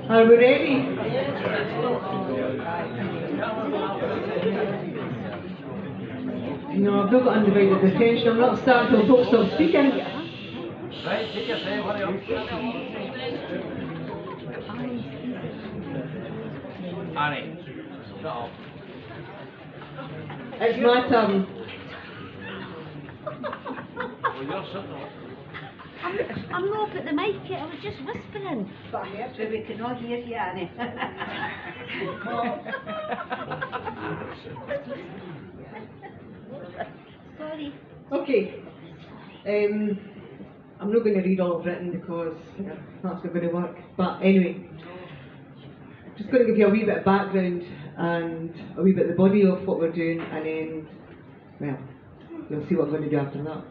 Are we ready? No, I've not got undivided attention. I'm not starting till folks stop speaking. Right, take your time, hurry up. Annie, shut up. It's my turn. Well, you're sitting up. I'm not at the mic yet, I was just whispering. But we can all hear you, Annie. Sorry. Okay. I'm not going to read all of written because that's not going to work. But anyway, just going to give you a wee bit of background and a wee bit of the body of what we're doing, and then, well, you'll see what I'm going to do after that.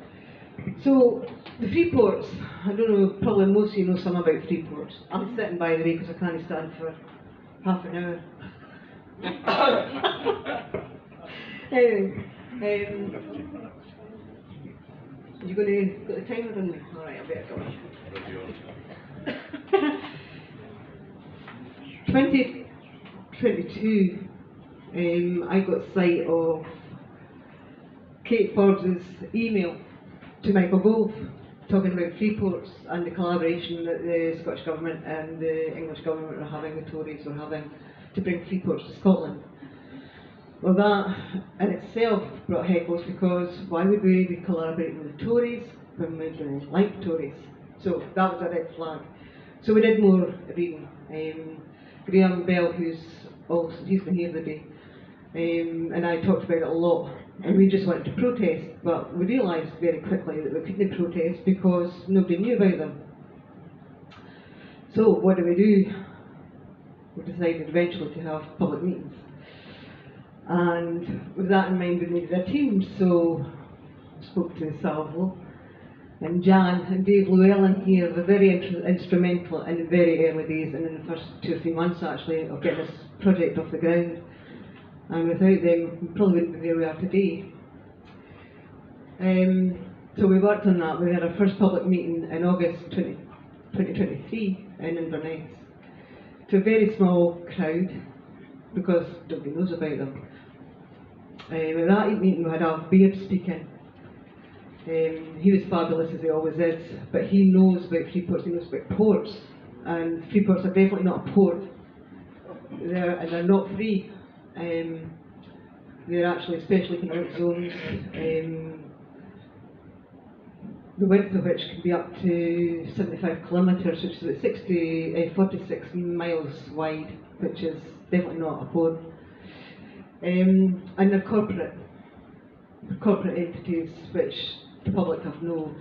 So, the Freeports, I don't know, probably most of you know some about Freeports. I'm sitting, by the way, because I can't stand for half an hour. Anyway, you're going to got the timer on me? Alright, I better go. 2022, I got sight of Kate Forbes' email to Michael Gove talking about Freeports and the collaboration that the Scottish Government and the English Government were having, the Tories were having, to bring Freeports to Scotland. Well, that in itself brought heckles, because why would we be collaborating with the Tories when we don't like Tories? So that was a red flag. So we did more reading. Graham Bell, he's been here today, and I talked about it a lot, and we just wanted to protest, but we realised very quickly that we couldn't protest because nobody knew about them. So what do? We decided eventually to have public meetings. And with that in mind, we needed a team, so I spoke to Salvo and Jan and Dave Llewellyn here. They're very instrumental in the very early days, and in the first 2 or 3 months actually, of getting this project off the ground. And without them, we probably wouldn't be where we are today. So we worked on that. We had our first public meeting in August 2023 in Inverness, to a very small crowd, because nobody knows about them. At that meeting we had Alf Beard speaking. He was fabulous, as he always is, but he knows about Freeports, he knows about ports, and Freeports are definitely not a port. They're not free. They're actually special economic zones, the width of which can be up to 75 kilometres, which is about 46 miles wide, which is definitely not a port. And they're corporate entities which the public have no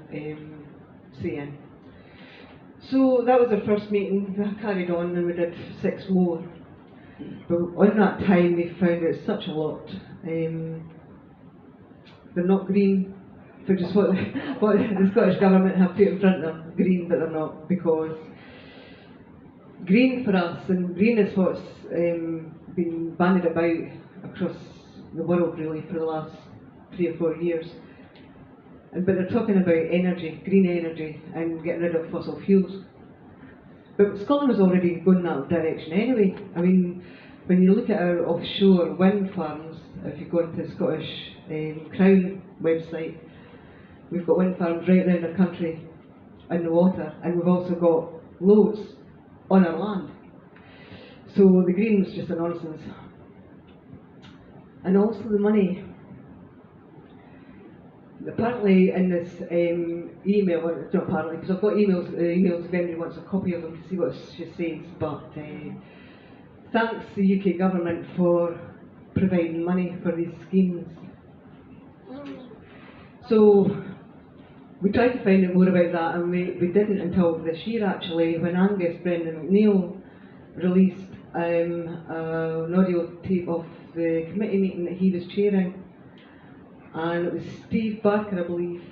say in. So that was our first meeting. We carried on and we did 6 more. But on that time we found out such a lot. They're not green, which is what the Scottish Government have put in front of them. Green, but they're not, because green for us, and green is what's been bandied about across the world really for the last 3 or 4 years. But they're talking about energy, green energy, and getting rid of fossil fuels. But Scotland was already going in that direction anyway. I mean, when you look at our offshore wind farms, if you go into the Scottish Crown website, we've got wind farms right around the country in the water, and we've also got loads on our land. So the green was just a nonsense. And also the money. Apparently in this email, well, it's not apparently, because I've got emails if anybody wants a copy of them to see what she says, but thanks the UK government for providing money for these schemes. So we tried to find out more about that, and we didn't until this year actually, when Angus Brendan McNeill released an audio tape of the committee meeting that he was chairing, and it was Steve Barker, I believe,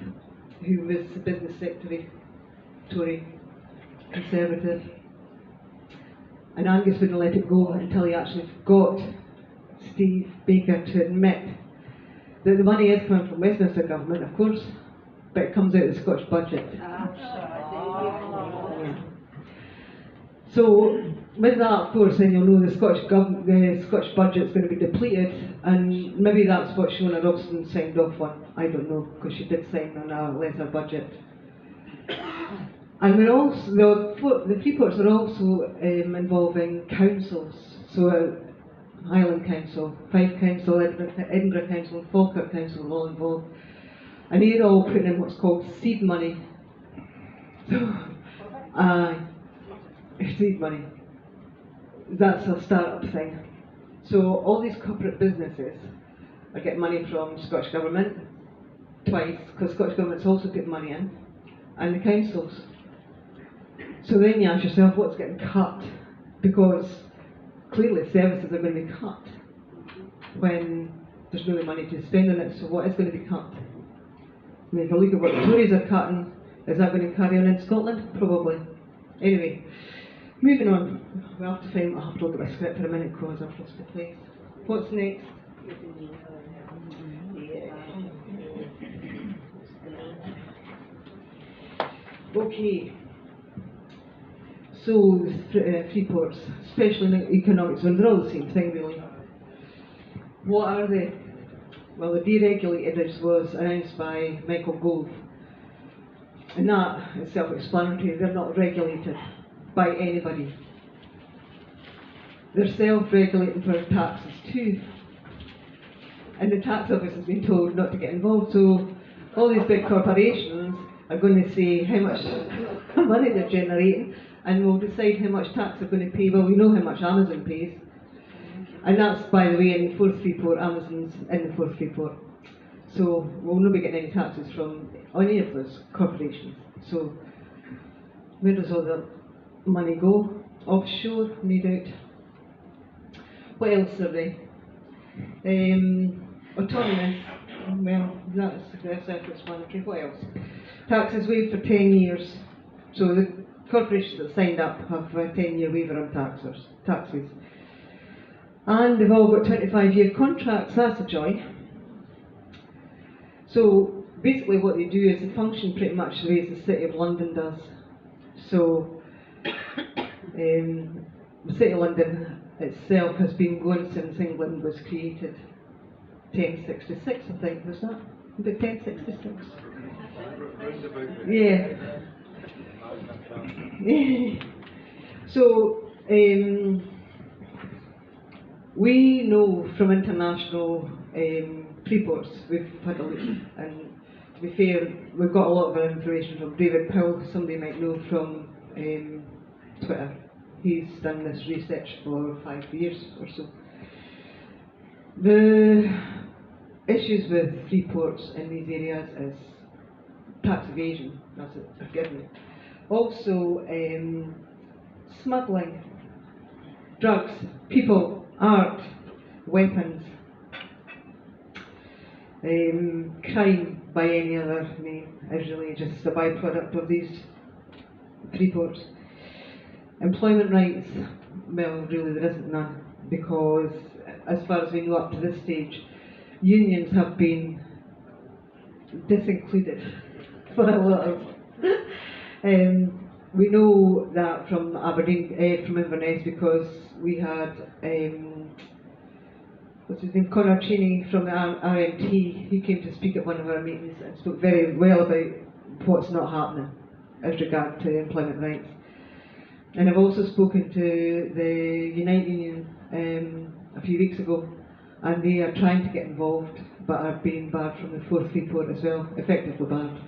who was the business secretary, Tory, Conservative, and Angus wouldn't let it go until he actually got Steve Baker to admit that the money is coming from Westminster government, of course, but it comes out of the Scottish budget. So with that, of course, then you'll know the Scottish budget is going to be depleted, and maybe that's what Shona Robson signed off on. I don't know, because she did sign on a lesser budget. And we're also, the Freeports are also involving councils. So Highland Council, Fife Council, Edinburgh Council, and Falkirk Council are all involved. And they're all putting in what's called seed money. So, seed money. That's a start-up thing. So all these corporate businesses are getting money from Scottish Government, twice, because Scottish Government's also put money in, and the councils. So then you ask yourself, what's getting cut? Because clearly services are going to be cut when there's no money to spend on it, so what is going to be cut? I mean, if you look at what the Tories are cutting, is that going to carry on in Scotland? Probably. Anyway, moving on. We'll have to find, I'll have to look at my script for a minute because I've lost the place. What's next? Okay. So, the Freeports, especially in economics, they're all the same thing really. What are they? Well, the deregulated as was announced by Michael Gove. And that is self-explanatory, they're not regulated by anybody. They're self-regulating for taxes too. And the tax office has been told not to get involved, so all these big corporations are going to say how much money they're generating, and we'll decide how much tax they're going to pay. Well, we know how much Amazon pays. And that's, by the way, in the fourth Freeport. Amazon's in the fourth Freeport. So we'll not be getting any taxes from any of those corporations. So where does all the money go? Offshore, no doubt. What else are they? Autonomous. Well, that's self-explanatory. What else? Taxes waived for 10 years. So the corporations that signed up have a 10-year waiver on taxes. And they've all got 25-year contracts, that's a joy. So basically what they do is they function pretty much the way as the City of London does. So the City of London itself has been going since England was created. 1066, I think, was that? Was it 1066? Yeah. So we know from international Freeports, we've had a look, and to be fair, we've got a lot of our information from David Powell, somebody might know from Twitter. He's done this research for 5 years or so. The issues with Freeports in these areas is tax evasion, that's a given. Also, smuggling, drugs, people, art, weapons, crime by any other name is really just a byproduct of these Freeports. Employment rights, well, really there isn't none, because as far as we know up to this stage, unions have been disincluded for a lot of we know that from Aberdeen, from Inverness, because we had what's his name, Conor Cheney from the RMT. He came to speak at one of our meetings and spoke very well about what's not happening as regard to employment rights. And I've also spoken to the Unite Union a few weeks ago, and they are trying to get involved, but are being barred from the 4th Freeport as well, effectively barred.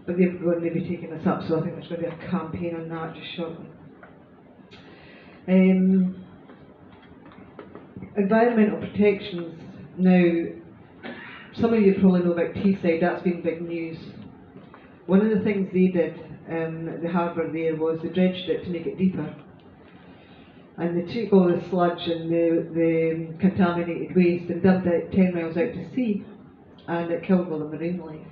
But they're going to be taking this up, so I think there's going to be a campaign on that just shortly. Environmental protections. Now, some of you probably know about Teesside, that's been big news. One of the things they did at the harbour there was they dredged it to make it deeper. And they took all the sludge and the contaminated waste and dumped it 10 miles out to sea, and it killed all the marine life.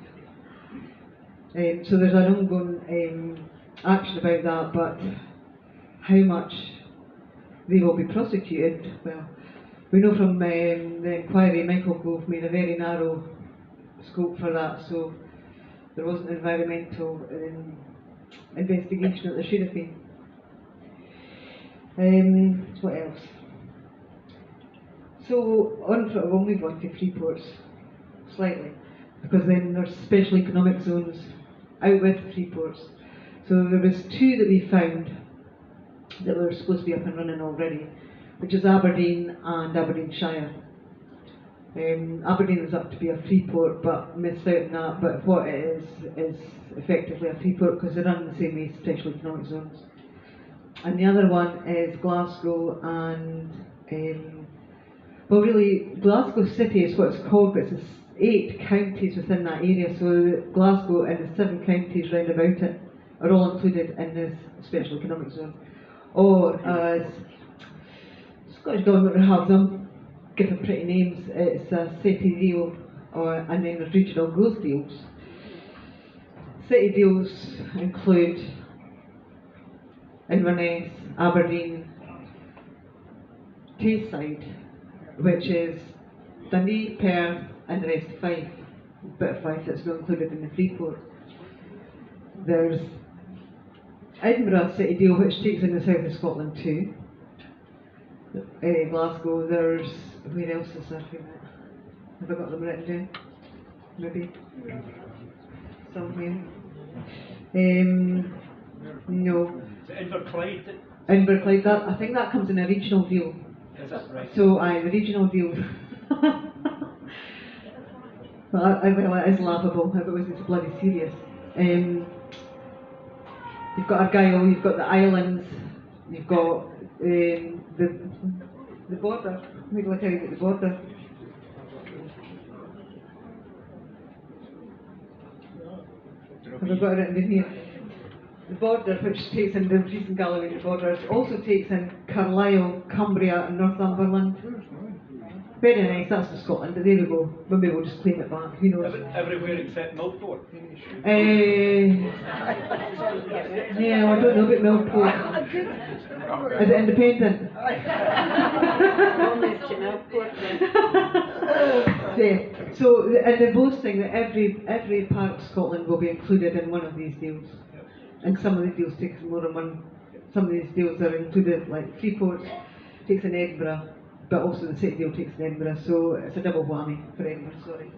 So there's an ongoing action about that, but how much they will be prosecuted, well, we know from the inquiry Michael Gove made a very narrow scope for that, so there wasn't environmental investigation that there should have been. What else? So we'll move on to Freeports slightly, because then there's special economic zones out with Freeports. So there was 2 that we found that were supposed to be up and running already, which is Aberdeen and Aberdeenshire. Aberdeen was up to be a Freeport but missed out on that, but what it is effectively a Freeport because they run the same way, special economic zones. And the other one is Glasgow and, well really Glasgow City is what it's called, but it's 8 counties within that area, so Glasgow and the 7 counties round about it are all included in this special economic zone. Or as Scottish Government would have them, give them pretty names, it's a city deal, and then there's regional growth deals. City deals include Inverness, Aberdeen, Teesside, which is Dundee, Perth and the rest of Fife, a bit of Fife that's not included in the Freeport. There's Edinburgh City deal, which takes in the south of Scotland too. Glasgow, there's, where else is there? Have I got them written down? Maybe? Somewhere. No. Inverclyde? Inverclyde, that, I think that comes in a regional deal. Is that right? So, the regional deal. Well, it is laughable if it wasn't so bloody serious. You've got Argyll, you've got the islands, you've got the border. Maybe I'll tell you about the border. Have I got it written in here? The border, which takes in the Dumfries and Galloway borders, also takes in Carlisle, Cumbria and Northumberland. Very nice, that's for Scotland, but there we go. Maybe we'll just claim it back, who knows. Everywhere except Milford. Yeah, I don't know about Milford. Is it independent? Yeah. So, and the boasting that every part of Scotland will be included in one of these deals. And some of the deals take more than one. Some of these deals are included, like Freeport takes in Edinburgh, but also the city deal takes in Edinburgh, so it's a double whammy for Edinburgh, sorry.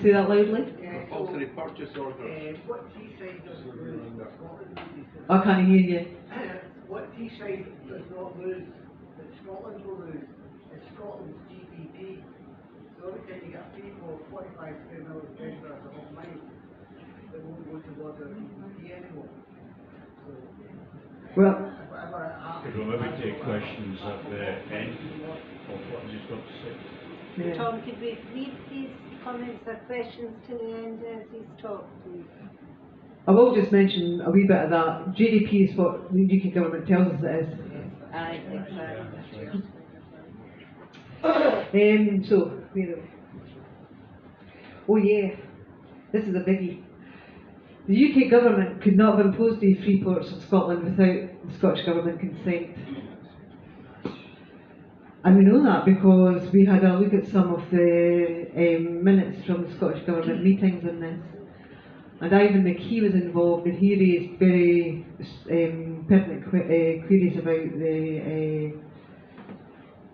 Say that loudly. Compulsory purchase order. What Teesside does Scotland? I can't hear you. What Teesside does not lose, that Scotland will lose, is Scotland's GDP. So every time you get a fee for 45 million as a whole money, it won't go towards the GDP anymore. So, Well, We'll maybe take questions at the end of what you've got to say. yeah. Tom, could we leave these comments or questions to the end as he's talked, please? I will just mention a wee bit of that. GDP is what the UK government tells us it is. Aye, exactly. So, where are we? Oh yeah, this is a biggie. The UK government could not have imposed these Freeports in Scotland without the Scottish Government consent. And we know that because we had a look at some of the minutes from the Scottish Government meetings on this. And Ivan McKee was involved, and he raised very pertinent queries about the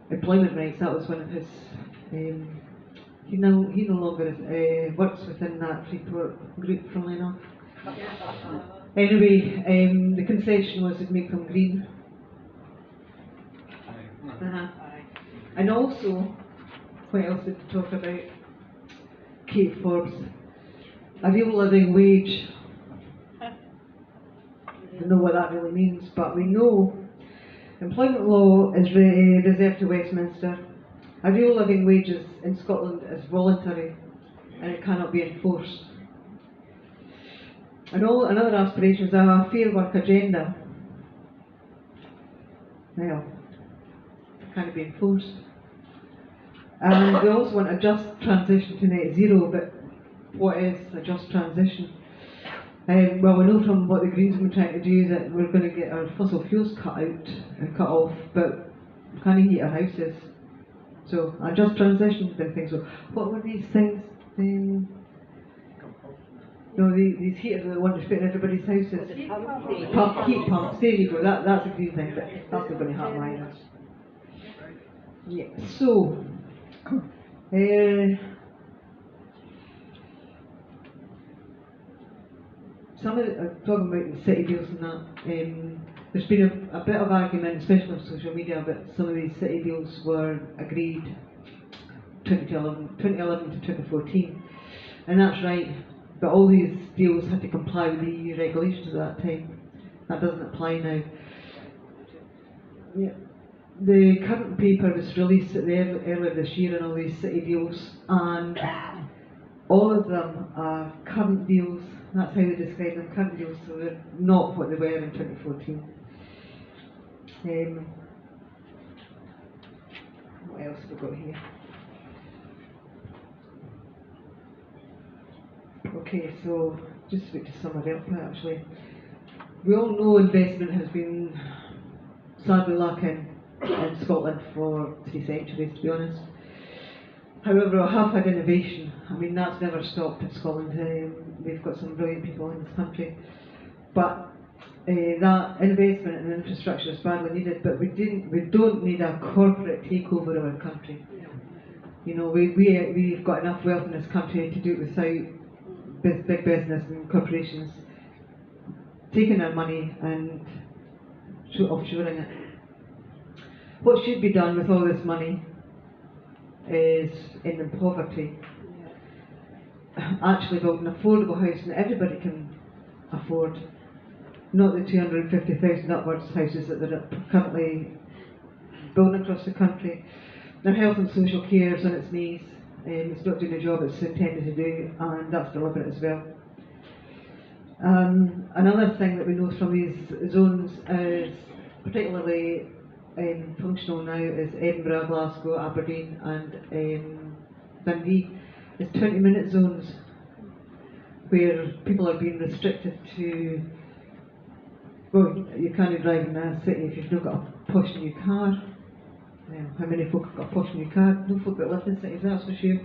employment rights. That was one of his. He no longer works within that Freeport group, funnily enough. Anyway, the concession was to make them green. And also, what else did we talk about? Kate Forbes. A real living wage. I don't know what that really means, but we know employment law is reserved to Westminster. A real living wage in Scotland is voluntary and it cannot be enforced. And another aspiration is a fair work agenda. Well, it can't be enforced. And we also want a just transition to net zero, but what is a just transition? Well, we know from what the Greens have been trying to do that we're going to get our fossil fuels cut out and cut off, but we can't heat our houses. So a just transition, didn't think so. What were these things? No, these heaters that they want to fit in everybody's houses. Heat pumps, there you go, that's a green thing, but that's not going to happen either. Yeah, so, some of talking about the city deals and that, there's been a bit of argument, especially on social media, about some of these city deals were agreed 2011 to 2014, and that's right, but all these deals had to comply with the EU regulations at that time. That doesn't apply now. Yeah. The current paper was released earlier this year on all these city deals, and all of them are current deals. That's how they describe them, current deals, so they're not what they were in 2014. What else have we got here? Okay, so just speak to somebody else actually. We all know investment has been sadly lacking in Scotland for 3 centuries, to be honest. However, we have had innovation. I mean, that's never stopped in Scotland. We've got some brilliant people in this country. But that investment in infrastructure is badly needed, but we don't need a corporate takeover of our country. You know, we've got enough wealth in this country to do it without big business and corporations taking our money and offshoring it. What should be done with all this money is ending poverty. Actually build an affordable house that everybody can afford. Not the 250,000 upwards houses that they're currently building across the country. Their health and social care is on its knees. It's not doing the job it's intended to do, and that's deliberate as well. Another thing that we know from these zones is particularly functional now is Edinburgh, Glasgow, Aberdeen and Dundee. It's 20-minute zones where people are being restricted to, well, you can't drive in a city if you've not got a posh new car. How many folk have got a posh new car? No folk that live in cities, that's for sure.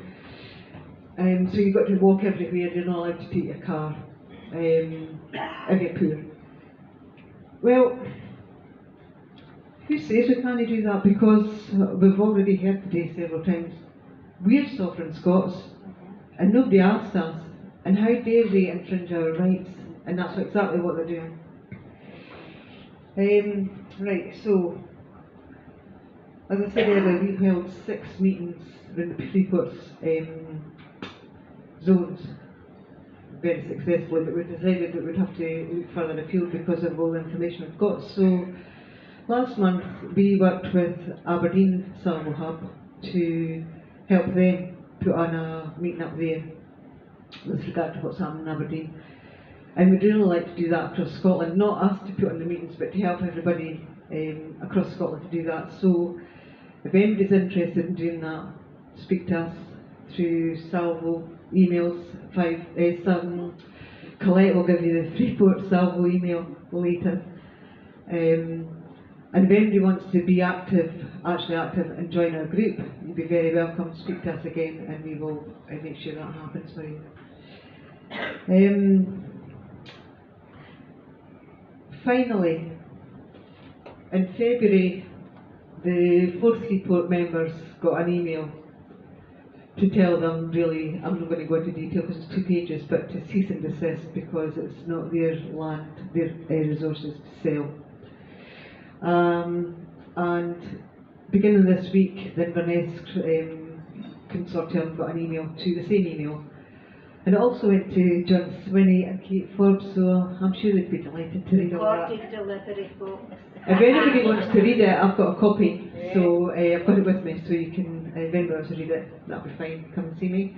So you've got to walk everywhere, you're not allowed to take your car if you're poor. Well, who says we can't do that? Because we've already heard today several times, we're sovereign Scots and nobody asked us, and how dare they infringe our rights? And that's exactly what they're doing. Right, so as I said earlier, we held 6 meetings in the Freeports zones very successfully, but we decided that we'd have to look further afield because of all the information we've got. So last month we worked with Aberdeen Salvo Hub to help them put on a meeting up there with regard to what's happening in Aberdeen. And we'd really like to do that across Scotland, not us to put on the meetings, but to help everybody across Scotland to do that. So if anybody's interested in doing that, speak to us through Salvo emails. Colette will give you the Freeport Salvo email later. And if anybody wants to be actually active and join our group, you'd be very welcome. Speak to us again and we will make sure that happens for you. Finally, in February, the 4th Freeport members got an email to tell them, really, I'm not going to go into detail because it's 2 pages, but to cease and desist because it's not their land, their resources to sell. And beginning this week, the Inverness consortium got an email to the same email, and it also went to John Swinney and Kate Forbes, so I'm sure they'd be delighted to read all that. Recorded delivery, folks. If anybody wants to read it, I've got a copy, so I've got it with me, so you can, if anybody wants to read it, that'll be fine, come and see me.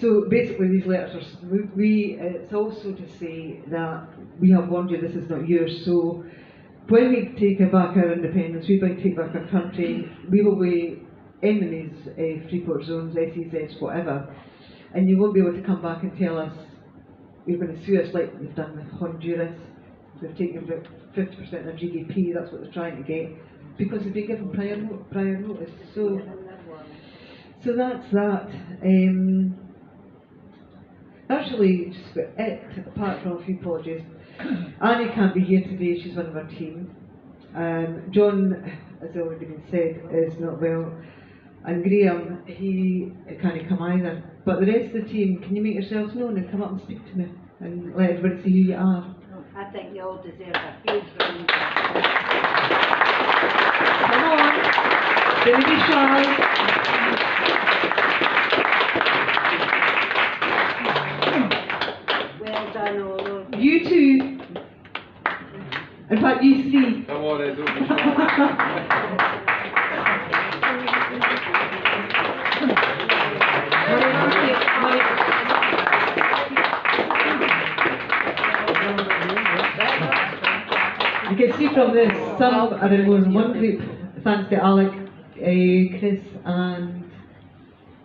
So basically these letters, it's also to say that we have warned you, this is not yours, so when we take back our independence, we take back our country, we will be in these Freeport zones, SEZs, whatever, and you won't be able to come back and tell us you're going to sue us like they've done with Honduras. They've taken about 50% of their GDP, that's what they're trying to get, because they've been given prior notice. So that's that. That's really just about it, apart from a few apologies. Annie can't be here today, she's one of our team. John, as already been said, is not well. And Graham, he can't come either. But the rest of the team, can you make yourselves known and come up and speak to me and let everybody see who you are? I think you all deserve a huge round. Come on, don't be shy. Well done, all of you. You two. In fact, you three. Come on, don't be shy. You can see from this, some are in more than one group, thanks to Alec, Chris and,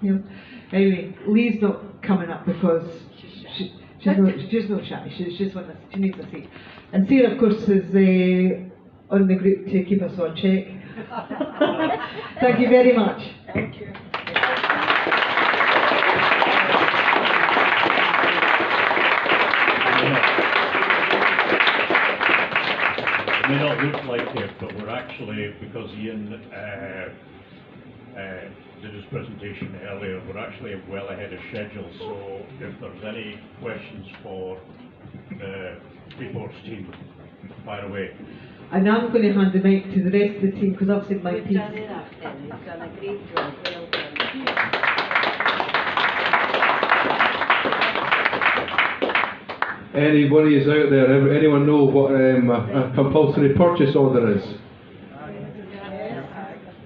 you know, anyway, Lee's not coming up because she's not shy, she needs a seat. And Sarah, of course, is on the group to keep us on check. Thank you very much. Thank you. It may not look like it, but we're actually, because Ian did his presentation earlier, we're actually well ahead of schedule, so if there's any questions for the Freeports team, fire away. And I'm going to hand the mic to the rest of the team because I've said my You've piece. done enough, then. You've done a great job. Well done. Anybody is out there, anyone know what a compulsory purchase order is?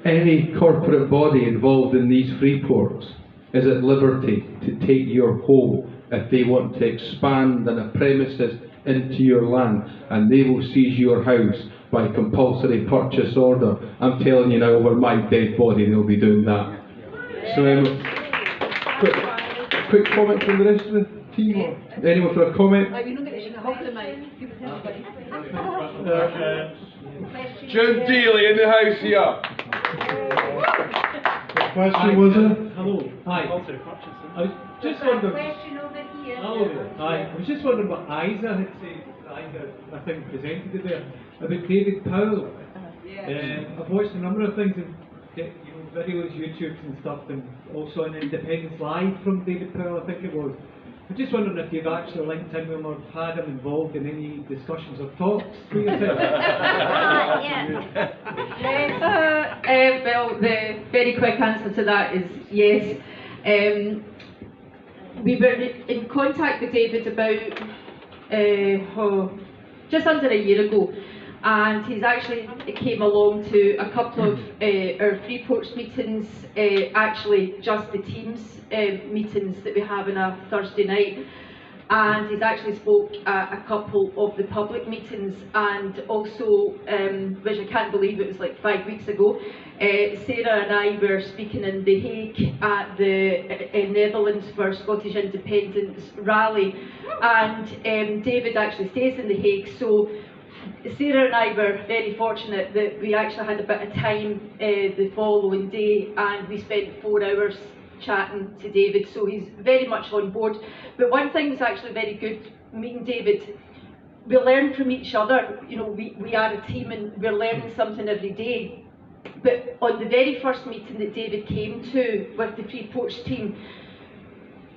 Any corporate body involved in these Freeports is at liberty to take your home if they want to expand on a premises into your land, and they will seize your house by compulsory purchase order. I'm telling you now, over my dead body they'll be doing that. So quick comment from the rest of the team, or anyone for a comment? Jim Dealey in the house here. What question was it? Hello. Hi. Compulsory purchase. I was just Got a wondering. question over here. Hello there. Hi. I was just wondering what Isa had said. Isa, I think, presented it there about David Powell. I've watched a number of things and videos, YouTubes and stuff, and also an Independence Live from David Powell, I think it was. I'm just wondering if you've actually linked in with him or had him involved in any discussions or talks for yourself. Well, the very quick answer to that is yes. We were in contact with David about just under a year ago, and he's actually came along to a couple of our Freeports meetings, actually just the teams meetings that we have on a Thursday night, and he's actually spoke at a couple of the public meetings, and also, which I can't believe it was like 5 weeks ago, Sarah and I were speaking in The Hague at the Netherlands for Scottish Independence rally, and David actually stays in The Hague, so Sarah and I were very fortunate that we actually had a bit of time the following day, and we spent 4 hours chatting to David, so he's very much on board. But one thing was actually very good, meeting David, we learn from each other. You know, we are a team and we're learning something every day. But on the very first meeting that David came to with the Freeports team,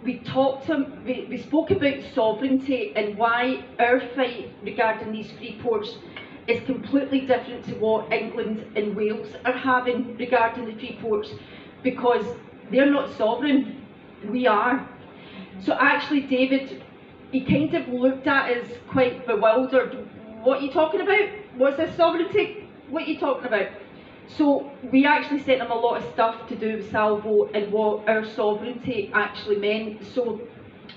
we talked to him, we spoke about sovereignty and why our fight regarding these free ports is completely different to what England and Wales are having regarding the free ports, because they're not sovereign, we are. So actually David, he kind of looked at us quite bewildered. What are you talking about? What's this sovereignty? What are you talking about? So we actually sent him a lot of stuff to do with Salvo and what our sovereignty actually meant. So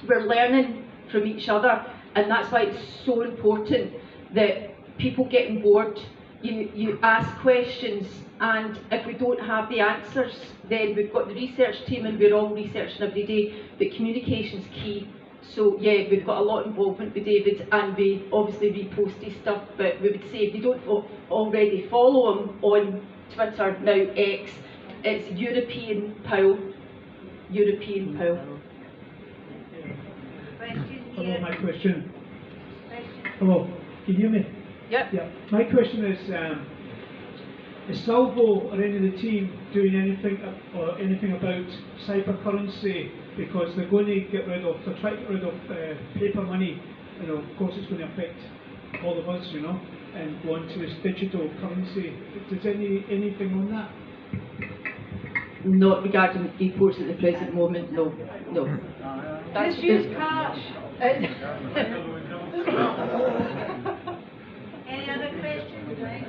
we're learning from each other, and that's why it's so important that people get on board. You ask questions, and if we don't have the answers, then we've got the research team and we're all researching every day, but communication's key. So yeah, we've got a lot of involvement with David, and we obviously repost his stuff, but we would say if you don't already follow him on Twitter, now X, it's European Pow. European Pow. Question Hello, here. my question. Question. Hello, can you hear me? Yep. Yeah. My question is Salvo or any of the team doing anything about cybercurrency? Because they're going to get rid of, they're trying to get rid of paper money. You know, of course, it's going to affect all of us, you know, and go on to this digital currency. Does anything on that? Not regarding the free ports at the present moment, no. No. That's Just use cash. Any other questions, right?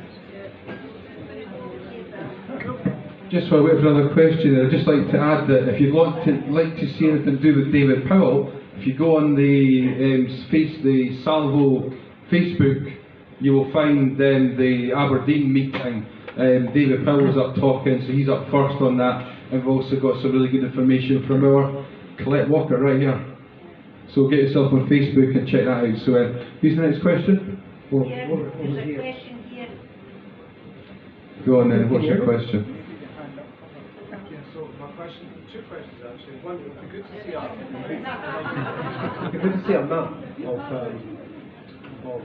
Just while we wait for another question, I'd just like to add that if you'd like to see anything to do with David Powell, if you go on the Salvo Facebook, you will find the Aberdeen meeting. David Powell's up talking, so he's up first on that. And we've also got some really good information from our Colette Walker right here. So get yourself on Facebook and check that out. So who's the next question? Here, there's a question here. Go on then, what's your question? Yeah, so my question, two questions actually. One, it would be good to see a map of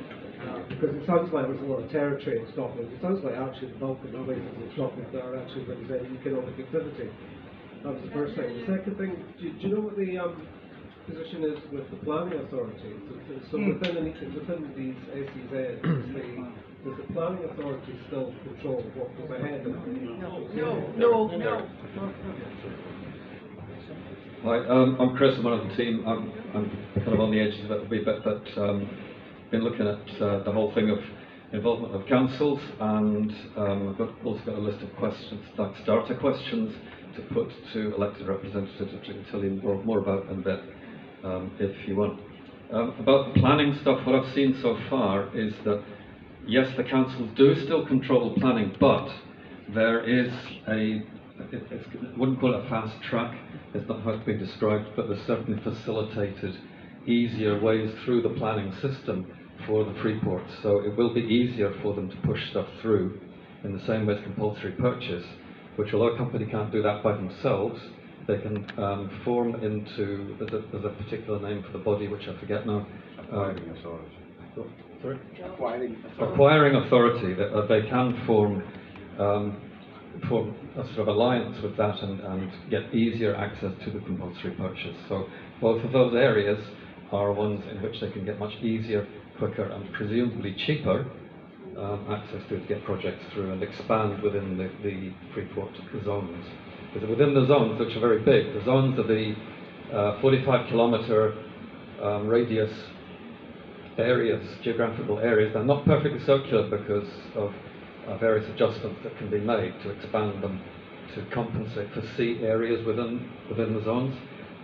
because it sounds like there's a lot of territory in Scotland. It sounds like actually the bulk of the places in Scotland that are actually representing economic activity. That was the first thing. The second thing, do you know what the position is with the planning authority? So within these SEZs, does the planning authority still control what goes ahead? No. Hi, I'm Chris, I'm one of the team. I'm kind of on the edges of it a wee bit, but been looking at the whole thing of involvement of councils, and I've also got a list of questions, like starter questions, to put to elected representatives, which I can tell you more about in a bit, if you want. About the planning stuff, what I've seen so far is that, yes, the councils do still control the planning, but there is I wouldn't call it a fast track, it's not how it's been described, but there's certainly facilitated easier ways through the planning system for the free ports. So it will be easier for them to push stuff through in the same way as compulsory purchase, which although a company can't do that by themselves, they can form into, there's a particular name for the body which I forget now. Acquiring authority. Sorry? Acquiring authority, that they can form a sort of alliance with that and get easier access to the compulsory purchase. So both of those areas are ones in which they can get much easier, quicker and presumably cheaper access to get projects through and expand within the Freeport zones. Because within the zones, which are very big, the zones are the 45 kilometre radius areas, geographical areas. They're not perfectly circular because of various adjustments that can be made to expand them to compensate for sea areas within the zones.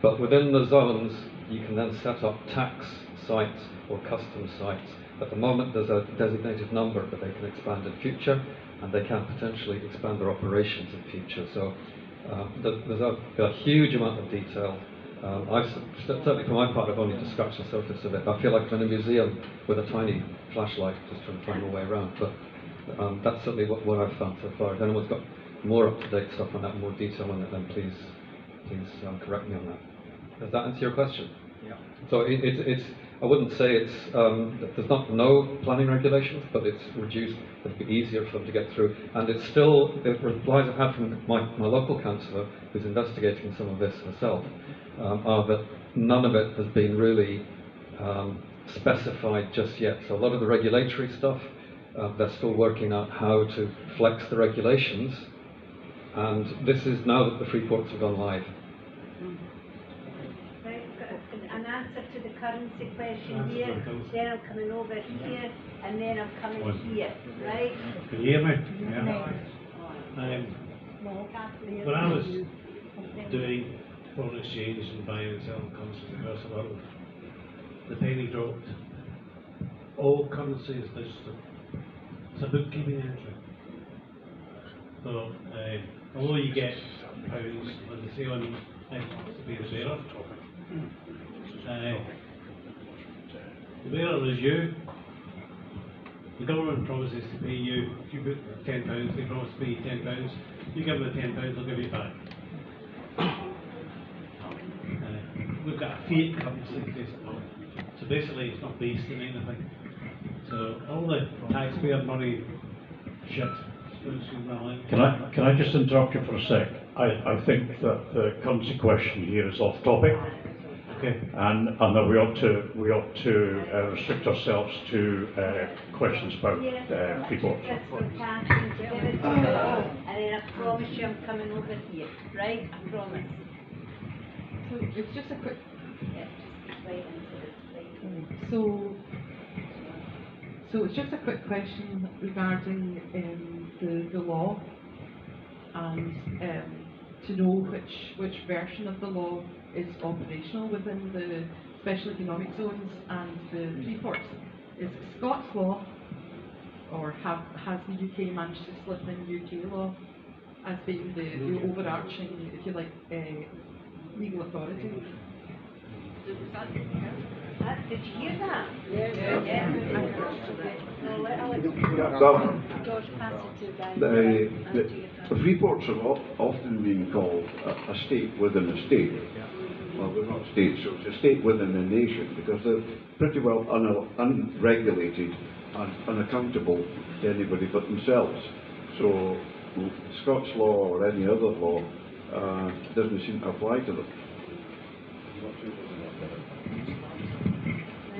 But within the zones, you can then set up tax sites or custom sites. At the moment, there's a designated number that they can expand in future, and they can potentially expand their operations in future. So there's a huge amount of detail. Certainly for my part, I've only just scratched the surface of it. I feel like I'm in a museum with a tiny flashlight just trying to find my way around. But that's certainly what I've found so far. If anyone's got more up-to-date stuff on that, more detail on it, then please please correct me on that. Does that answer your question? Yeah. So it's I wouldn't say it's there's not no planning regulations, but it's reduced. It'll be easier for them to get through, and it's still the replies I've had from my local councillor, who's investigating some of this herself, are that none of it has been really specified just yet. So a lot of the regulatory stuff, they're still working out how to flex the regulations, and this is now that the Freeports have gone live. An answer to the currency question here, then I'm coming over here, and then I'm coming here, right? Can you hear me? Yeah. When I was doing foreign exchange and buying and selling currencies across the world, the penny dropped. All currency is digital. It's a bookkeeping entry. So, although you get pounds, as they say on to be the bearer, the bearer is you. The government promises to pay you, if you put £10, they promise to pay you £10. You give them the £10, they'll give you it back. We've got a fiat currency basically. So basically it's not based in anything. So all the taxpayer money shit. Can I just interrupt you for a sec? I think that the currency question here is off topic. Okay. And that we ought to restrict ourselves to questions about Freeport. And then I promise you I'm coming over here, right? I promise. So it's just a quick. Yeah, just right into the So it's just a quick question regarding the law, and to know which version of the law is operational within the special economic zones and the Freeports. Is it Scots law, or has the UK managed to slip in UK law as being the overarching, if you like, legal authority? Did you hear that? Yeah. George, pass it to Dan. The Freeports have often been called a state within a state. Well, they're not states, so it's a state within a nation, because they're pretty well unregulated and unaccountable to anybody but themselves. So Scots law or any other law doesn't seem to apply to them.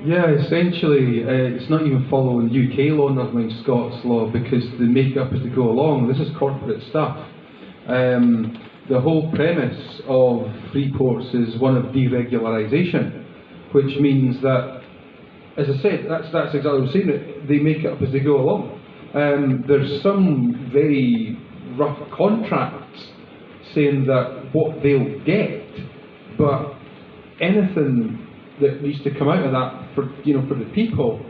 Yeah, essentially, it's not even following UK law, never mind Scots law, because the make-up as they go along. This is corporate stuff. The whole premise of Freeports is one of deregularisation, which means that, as I said, that's exactly what I'm saying, they make it up as they go along. There's some very rough contracts saying that what they'll get, but anything that needs to come out of that for the people,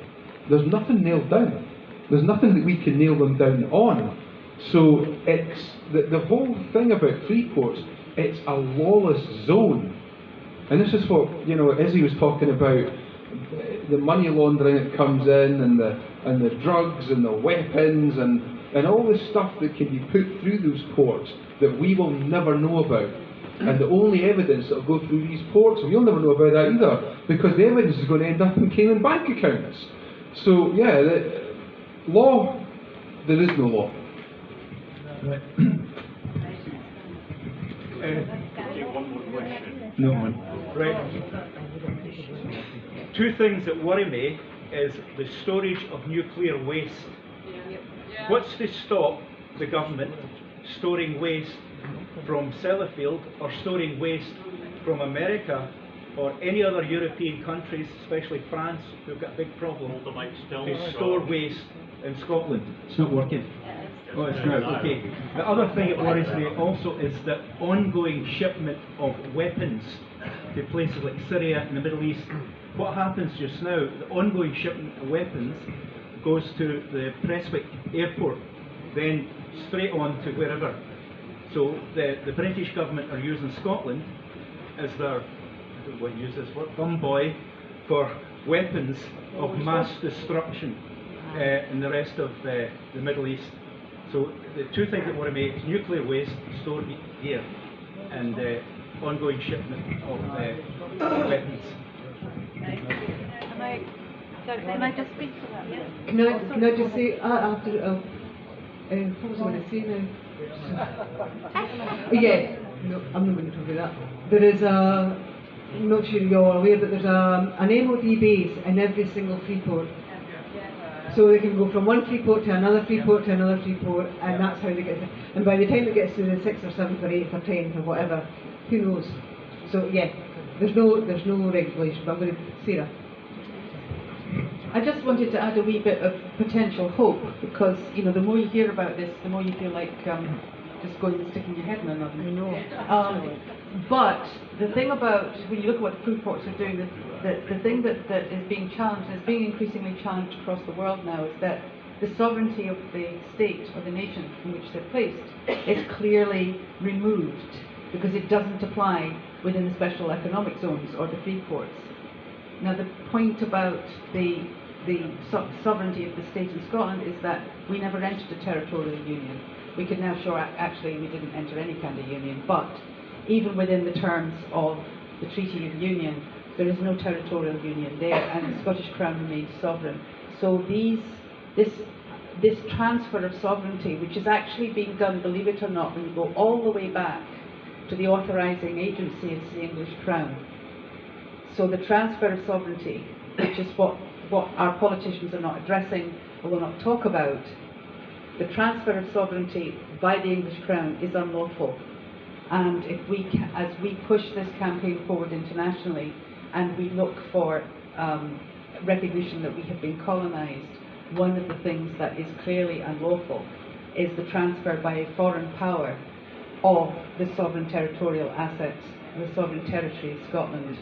there's nothing nailed down. There's nothing that we can nail them down on. So it's the whole thing about Freeports, it's a lawless zone. And this is what, Izzy was talking about, the money laundering that comes in, and the drugs and the weapons and all this stuff that can be put through those ports that we will never know about. And the only evidence that will go through these ports, we'll never know about that either, because the evidence is going to end up in Cayman bank accounts. So yeah, the law, there is no law. Right. One more question. No one. Right. Two things that worry me is the storage of nuclear waste. What's to stop the government storing waste from Sellafield or storing waste from America or any other European countries, especially France, who've got a big problem, to store waste in Scotland? It's not working. Oh, it's not. Okay. The other thing that worries me also is the ongoing shipment of weapons to places like Syria and the Middle East. What happens just now, the ongoing shipment of weapons goes to the Prestwick airport, then straight on to wherever. So the British government are using Scotland as their, I don't want to use this word, bum boy for weapons of mass destruction in the rest of the Middle East. So the two things that worry me is nuclear waste stored here, and ongoing shipment of weapons. Can I just speak to that? Can I just say, after, what was I going to say now? Yeah, no, I'm not going to talk about that. There is a, I'm not sure you're all aware, but there's an MOD base in every single Freeport. So they can go from one Freeport to another Freeport to another Freeport, and that's how they get there. And by the time it gets to the 6th or 7th or 8th or 10th or whatever, who knows? So yeah, there's no regulation, but I'm going to say that. I just wanted to add a wee bit of potential hope, because the more you hear about this, the more you feel like just going and sticking your head in another. I know. But the thing about when you look at what the Freeports are doing, the thing that is being challenged, and is being increasingly challenged across the world now, is that the sovereignty of the state or the nation in which they're placed is clearly removed, because it doesn't apply within the special economic zones or the Freeports. Now, the point about the sovereignty of the state in Scotland is that we never entered a territorial union. We could now show actually we didn't enter any kind of union, but even within the terms of the Treaty of Union, there is no territorial union there, and the Scottish Crown remains sovereign. So this transfer of sovereignty, which is actually being done, believe it or not, when you go all the way back to the authorising agency, it's the English Crown. So the transfer of sovereignty, which is what our politicians are not addressing or will not talk about, the transfer of sovereignty by the English Crown is unlawful. And if as we push this campaign forward internationally, and we look for recognition that we have been colonised, one of the things that is clearly unlawful is the transfer by a foreign power of the sovereign territorial assets, the sovereign territory of Scotland,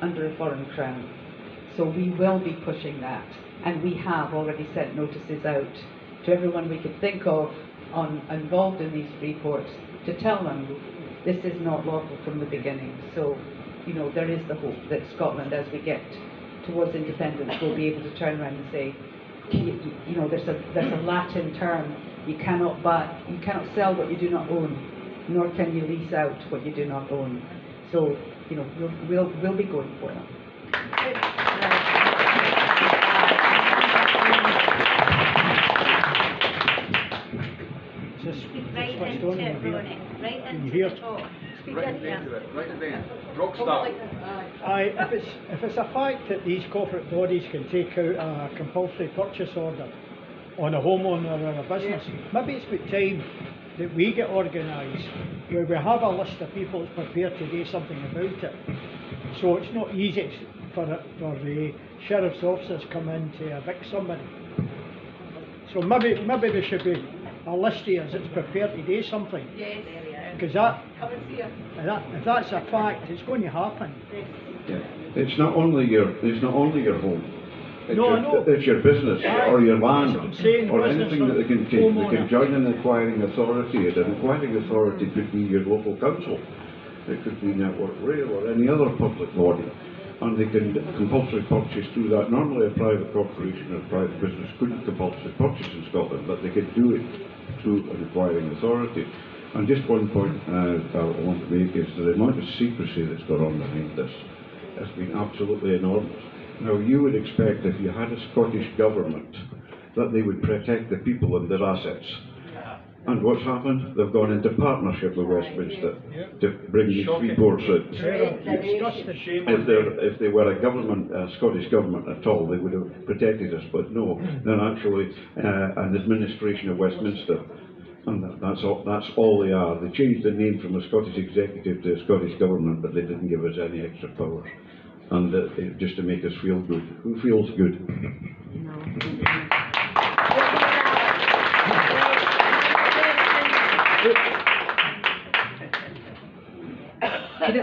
under a foreign crown. So we will be pushing that, and we have already sent notices out to everyone we could think of involved in these Freeports to tell them this is not lawful from the beginning. So, there is the hope that Scotland, as we get towards independence, will be able to turn around and say, there's a Latin term, you cannot sell what you do not own, nor can you lease out what you do not own. So, we'll be going for that. Speak right into it, Ronnie. Right into the talk. Speak into it. Right at the end. Rockstar. Aye, if it's a fact that these corporate bodies can take out a compulsory purchase order on a homeowner or a business, maybe it's about time that we get organised where we have a list of people that's prepared to do something about it. So it's not easy for the sheriff's officers come in to evict somebody. So maybe there should be a list here that's prepared to do something. Yes. Because if that's a fact, it's going to happen. Yeah. It's not only your home. It's your business or your land or anything that they can take. They can join an acquiring authority. And an acquiring authority could be your local council. It could be Network Rail or any other public body. And they can compulsory purchase through that. Normally a private corporation or a private business couldn't compulsory purchase in Scotland, but they could do it through an acquiring authority. And just one point I want to make is the amount of secrecy that's gone on behind this has been absolutely enormous. Now you would expect if you had a Scottish government that they would protect the people and their assets. And what's happened? They've gone into partnership with Westminster to bring these Freeports in. If they were a Scottish government at all, they would have protected us, but no, they're actually an administration of Westminster. And that's all they are. They changed the name from a Scottish executive to a Scottish government, but they didn't give us any extra powers. And just to make us feel good. Who feels good?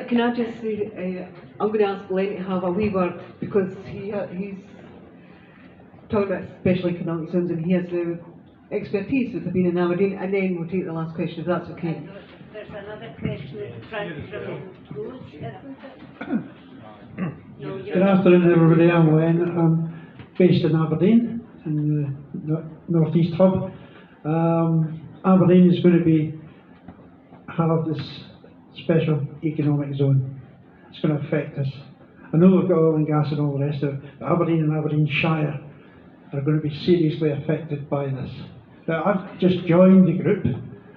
Can I just say, I'm going to ask Glenn to have a wee word, because he's talking about special economic zones and he has the expertise with being in Aberdeen, and then we'll take the last question if that's okay. There's another question in front from Rose, isn't it? Good afternoon everybody, I'm Glenn. I'm based in Aberdeen, in the North East Hub. Aberdeen is going to have this special economic zone. It's going to affect us. I know we've got oil and gas and all the rest of it, but Aberdeen and Aberdeenshire are going to be seriously affected by this. Now, I've just joined the group.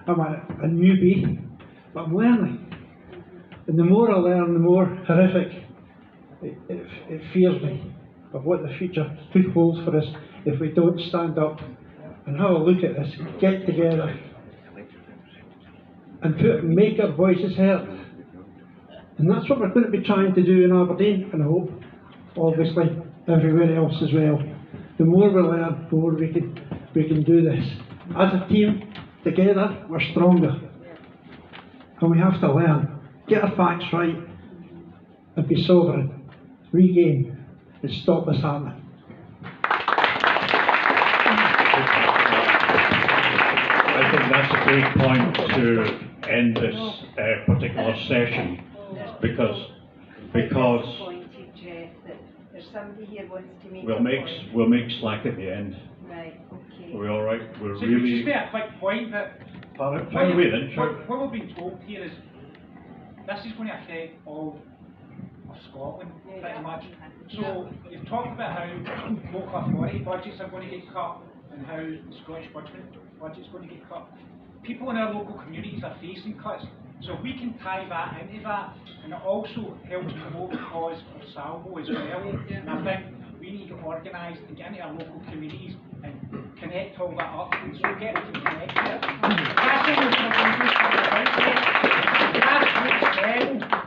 I'm a newbie, but I'm learning. And the more I learn, the more horrific it fears me of what the future could hold for us if we don't stand up and have a look at this, get together and make our voices heard. And that's what we're going to be trying to do in Aberdeen, and I hope, obviously, everywhere else as well. The more we learn, the more we can do this. As a team, together, we're stronger. And we have to learn, get our facts right, and be sovereign, regain, and stop this happening. I think that's a great point to end this particular session, because There's somebody here wants to make we'll make slack at the end. Right, okay. Are we all right? We're So really. just a quick point that Fire away then, sure. what we've been told here is this is going to affect all of Scotland pretty much. So you've talked about how local authority budgets are going to get cut and how the Scottish budget's going to get cut. People in our local communities are facing cuts. So if we can tie that into that, and it also helps promote the cause of Salvo as well. And I think we need to organise and get into our local communities and connect all that up, and so get them to connect it. That's how we're going to do something about it.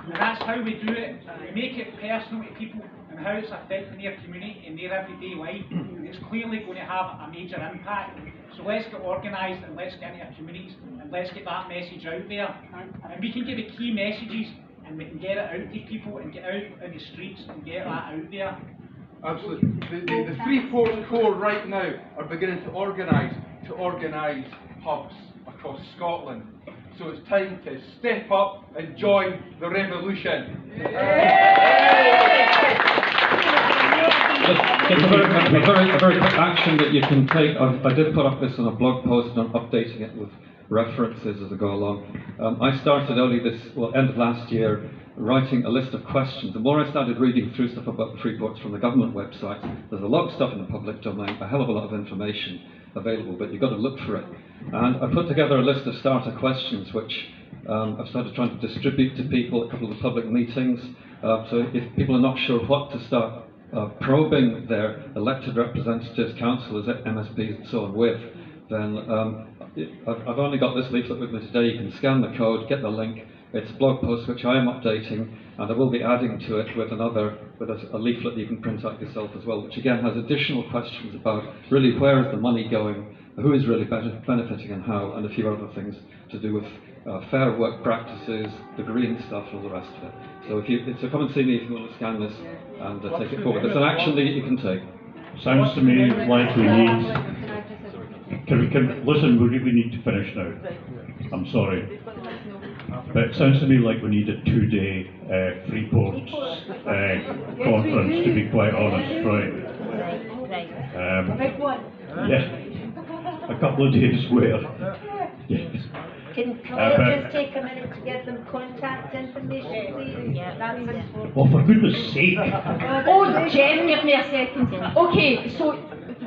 And that's how we do it. We make it personal to people and how it's affecting their community and their everyday life. It's clearly going to have a major impact. So let's get organised and let's get into our communities and let's get that message out there. And we can give the key messages and we can get it out to people and get out in the streets and get that out there. Absolutely. The Freeports Corps right now are beginning to organise hubs across Scotland. So it's time to step up and join the revolution. Just a very quick action that you can take. I did put up this on a blog post and I'm updating it with references as I go along. I started end of last year, writing a list of questions. The more I started reading through stuff about the Freeports from the government website, there's a lot of stuff in the public domain, a hell of a lot of information available, but you've got to look for it. And I put together a list of starter questions, which I've started trying to distribute to people at a couple of the public meetings. So if people are not sure what to start probing their elected representatives, councillors, MSPs and so on with, then I've only got this leaflet with me today. You can scan the code, get the link. It's a blog post which I am updating, and I will be adding to it with a leaflet that you can print out yourself as well, which again has additional questions about really where is the money going, who is really benefiting and how, and a few other things to do with fair work practices, the green stuff and all the rest of it. So come and see me if you want to scan this and take it forward. It's an action that you can take. Sounds to me like we need. Listen, we really need to finish now. I'm sorry. But it sounds to me like we need a 2-day Freeports conference, to be quite honest, right? Yeah. A couple of days where. Yes. Can I just take a minute to get them contact information, please? Yeah, that's important. Oh, for goodness sake! Oh, Jen, give me a second. Okay, so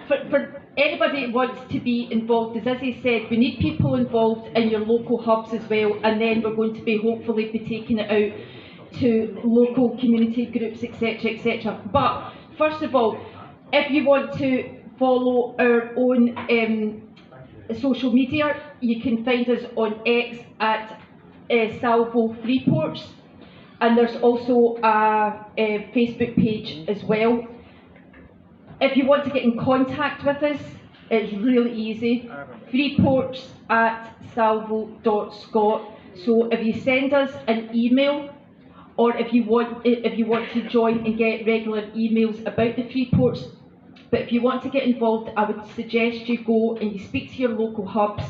for anybody who wants to be involved, as Izzy said, we need people involved in your local hubs as well, and then we're going to be hopefully taking it out to local community groups, etc., etc. But first of all, if you want to follow our own social media, you can find us on X at Salvo Freeports, and there's also a Facebook page as well. If you want to get in contact with us, it's really easy. Freeports at salvo.scot. So if you send us an email, or if you want to join and get regular emails about the Freeports, but if you want to get involved, I would suggest you go and you speak to your local hubs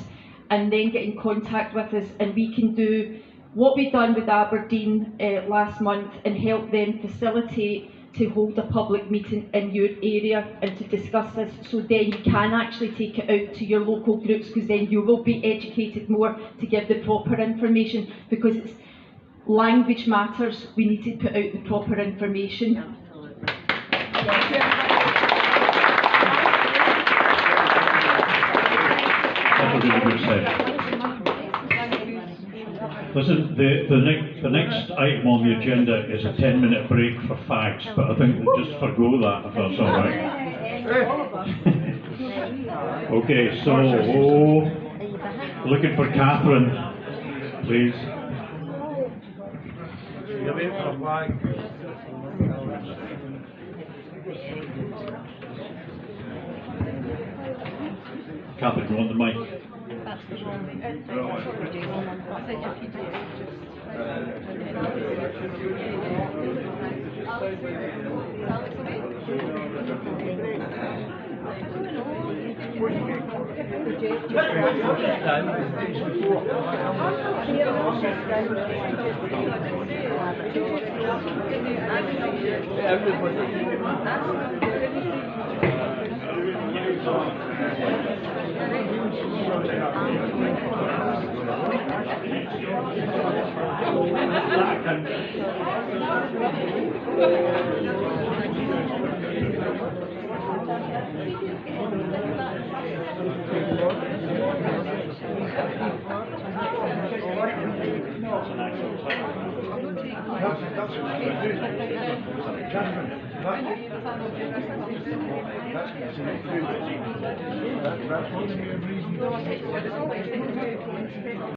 and then get in contact with us, and we can do what we've done with Aberdeen last month and help them facilitate to hold a public meeting in your area and to discuss this, so then you can actually take it out to your local groups, because then you will be educated more to give the proper information, because language matters. We need to put out the proper information. That was really good said. Listen, the next item on the agenda is a 10-minute break for fags, but I think we'll just forgo that if that's all right. Okay, so looking for Catherine, please. Catherine, you want the mic? That's the wrong. I think if you do